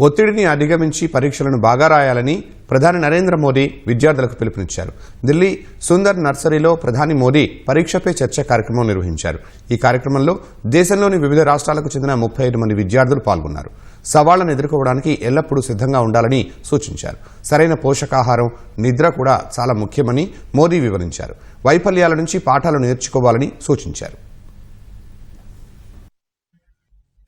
ఒత్తిడిని అధిగమించి పరీక్షలను బాగా రాయాలని ప్రధాని నరేంద్ర మోదీ విద్యార్థులకు పిలుపునిచ్చారు. ఢిల్లీ సుందర్ నర్సరీలో ప్రధాని మోదీ పరీక్షపై చర్చ కార్యక్రమం నిర్వహించారు. ఈ కార్యక్రమంలో దేశంలోని వివిధ రాష్ట్రాలకు చెందిన 35 మంది విద్యార్థులు పాల్గొన్నారు. సవాళ్లను ఎదుర్కోవడానికి ఎల్లప్పుడూ సిద్ధంగా ఉండాలని సూచించారు. సరైన పోషకాహారం, నిద్ర కూడా చాలా ముఖ్యమని మోదీ వివరించారు. వైఫల్యాల నుంచి పాఠాలు నేర్చుకోవాలని సూచించారు.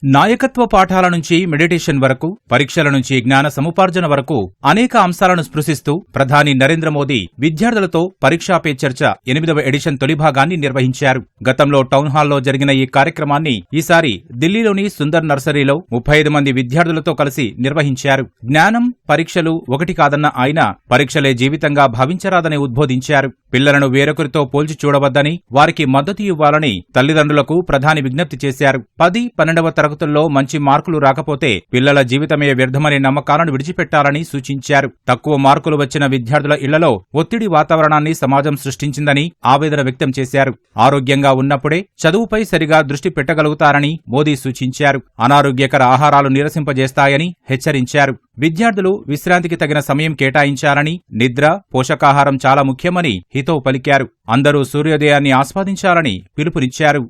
నాయకత్వ పాఠాల నుంచి మెడిటేషన్ వరకు, పరీక్షల నుంచి జ్ఞాన సముపార్జన వరకు అనేక అంశాలను స్పృశిస్తూ ప్రధాని నరేంద్ర మోదీ విద్యార్థులతో పరీక్షా పే చర్చ 8వ ఎడిషన్ తొలి భాగాన్ని నిర్వహించారు. గతంలో టౌన్ హాల్లో జరిగిన ఈ కార్యక్రమాన్ని ఈసారి ఢిల్లీలోని సుందర్ నర్సరీలో 35 మంది విద్యార్థులతో కలిసి నిర్వహించారు. జ్ఞానం, పరీక్షలు ఒకటి కాదన్న ఆయన పరీక్షలే జీవితంగా భావించరాదని ఉద్బోధించారు. పిల్లలను వేరొకరితో పోల్చి చూడవద్దని, వారికి మద్దతు ఇవ్వాలని తల్లిదండ్రులకు ప్రధాని విజ్ఞప్తి చేశారు. 10, 12వ తరగతుల్లో మంచి మార్కులు రాకపోతే పిల్లల జీవితమే వ్యర్థమనే నమ్మకాలను విడిచిపెట్టాలని సూచించారు. తక్కువ మార్కులు వచ్చిన విద్యార్థుల ఇళ్లలో ఒత్తిడి వాతావరణాన్ని సమాజం సృష్టించిందని ఆవేదన వ్యక్తం చేశారు. ఆరోగ్యంగా ఉన్నప్పుడే చదువుపై సరిగా దృష్టి పెట్టగలుగుతారని మోదీ సూచించారు. అనారోగ్యకర ఆహారాలు నీరసింపజేస్తాయని హెచ్చరించారు. విద్యార్థులు విశ్రాంతికి తగిన సమయం కేటాయించాలని, నిద్ర, పోషకాహారం చాలా ముఖ్యమని హితవు పలికారు. అందరూ సూర్యోదయాన్ని ఆస్వాదించాలని పిలుపునిచ్చారు.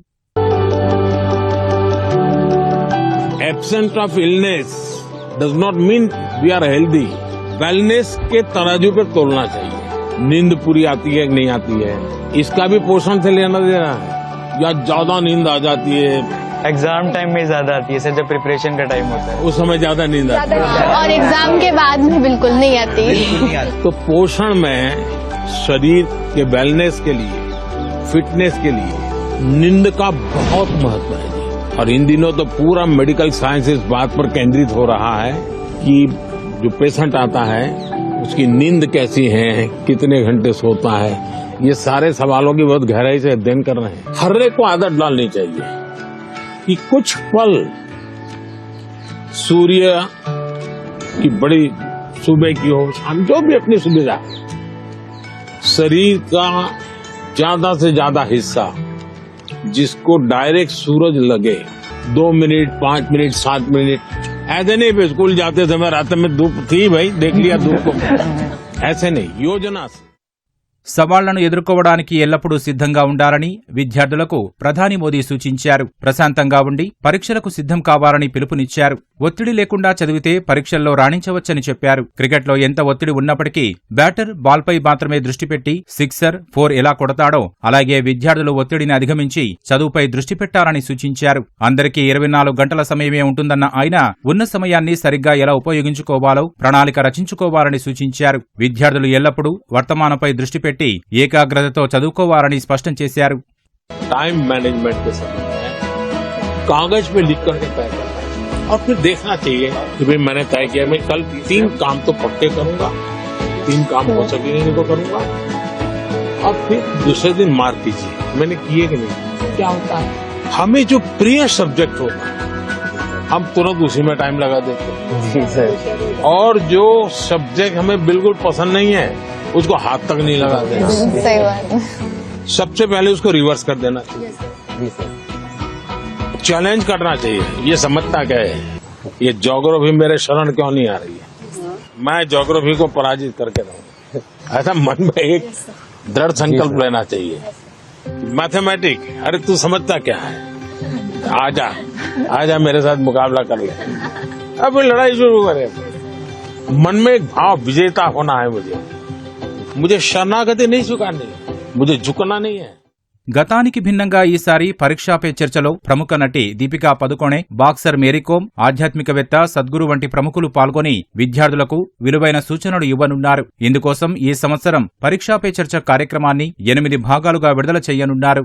Absence of illness does not mean we are healthy. Wellness के तराजू पे तोलना चाहिए. नींद पूरी आती है कि नहीं आती है, इसका भी पोषण से लेना देना है. या ज्यादा नींद आ जाती है, एग्जाम टाइम में ज्यादा आती है सर, जब प्रिपरेशन का टाइम होता है उस समय ज्यादा नींद आती है और एग्जाम के बाद में बिल्कुल नहीं आती. तो पोषण में शरीर के वेलनेस के लिए, फिटनेस के लिए नींद का बहुत महत्व है. और इन दिनों तो पूरा मेडिकल साइंस इस बात पर केंद्रित हो रहा है कि जो पेशेंट आता है उसकी नींद कैसी है, कितने घंटे सोता है, ये सारे सवालों की बहुत गहराई से अध्ययन कर रहे हैं. हर एक को आदत डालनी चाहिए कि कुछ पल सूर्य की बड़ी सुबह की हो, शाम, जो भी अपनी सुविधा, शरीर का ज्यादा से ज्यादा हिस्सा जिसको डायरेक्ट सूरज लगे, 2 मिनट, 5 मिनट, 7 मिनट, ऐसे नहीं पे स्कूल जाते समय रात में धूप थी भाई, देख लिया धूप को, ऐसे नहीं, योजना से. సవాళ్లను ఎదుర్కోవడానికి ఎల్లప్పుడూ సిద్ధంగా ఉండాలని విద్యార్థులకు ప్రధాని మోదీ సూచించారు. ప్రశాంతంగా ఉండి పరీక్షలకు సిద్ధం కావాలని పిలుపునిచ్చారు. ఒత్తిడి లేకుండా చదివితే పరీక్షల్లో రాణించవచ్చని చెప్పారు. క్రికెట్లో ఎంత ఒత్తిడి ఉన్నప్పటికీ బ్యాటర్ బాల్పై మాత్రమే దృష్టి పెట్టి సిక్సర్, 4 ఎలా కొడతాడో అలాగే విద్యార్థులు ఒత్తిడిని అధిగమించి చదువుపై దృష్టి పెట్టాలని సూచించారు. అందరికీ 24 గంటల సమయమే ఉంటుందన్న ఆయన ఉన్న సమయాన్ని సరిగ్గా ఎలా ఉపయోగించుకోవాలో ప్రణాళిక రచించుకోవాలని సూచించారు. విద్యార్థులు ఎల్లప్పుడూ వర్తమానంపై దృష్టి పెట్టి ఏకాగ్రతతో చదువుకోవాలని స్పష్టం చేశారు. टाइम मैनेजमेंट के समय में कागज पे लिख करके तय करना है और फिर देखना चाहिए कि भाई मैंने तय किया मैं कल 3 काम तो पक्के करूंगा, 3 काम हो सके नहीं तो करूंगा, और फिर दूसरे दिन मार्क कीजिए मैंने किए कि नहीं. क्या होता है, हमें जो प्रिय सब्जेक्ट होता है हम तुरंत उसी में टाइम लगा देते हैं, और जो सब्जेक्ट हमें बिल्कुल पसंद नहीं है उसको हाथ तक नहीं लगाते. सही बात. सबसे पहले उसको रिवर्स कर देना चाहिए, चैलेंज करना चाहिए. ये समझता क्या है, ये ज्योग्राफी मेरे शरण क्यों नहीं आ रही है, मैं ज्योग्राफी को पराजित करके रहूं. ऐसा मन में एक दृढ़ संकल्प लेना चाहिए. मैथमेटिक, अरे तू समझता क्या है, आजा मेरे साथ मुकाबला कर ले. अब लड़ाई शुरू करे. मन में एक भाव विजेता होना है. मुझे शरणागति नहीं स्वीकारनी है, मुझे झुकना नहीं है. గతానికి భిన్నంగా ఈసారి పరీక్షా పే చర్చలో ప్రముఖ నటి దీపికా పదుకోణే, బాక్సర్ మేరీకోమ్, ఆధ్యాత్మికవేత్త సద్గురు వంటి ప్రముఖులు పాల్గొని విద్యార్థులకు విలువైన సూచనలు ఇవ్వనున్నారు. ఇందుకోసం ఈ సంవత్సరం పరీక్షా పే చర్చ కార్యక్రమాన్ని 8 భాగాలుగా విడుదల చేయనున్నారు.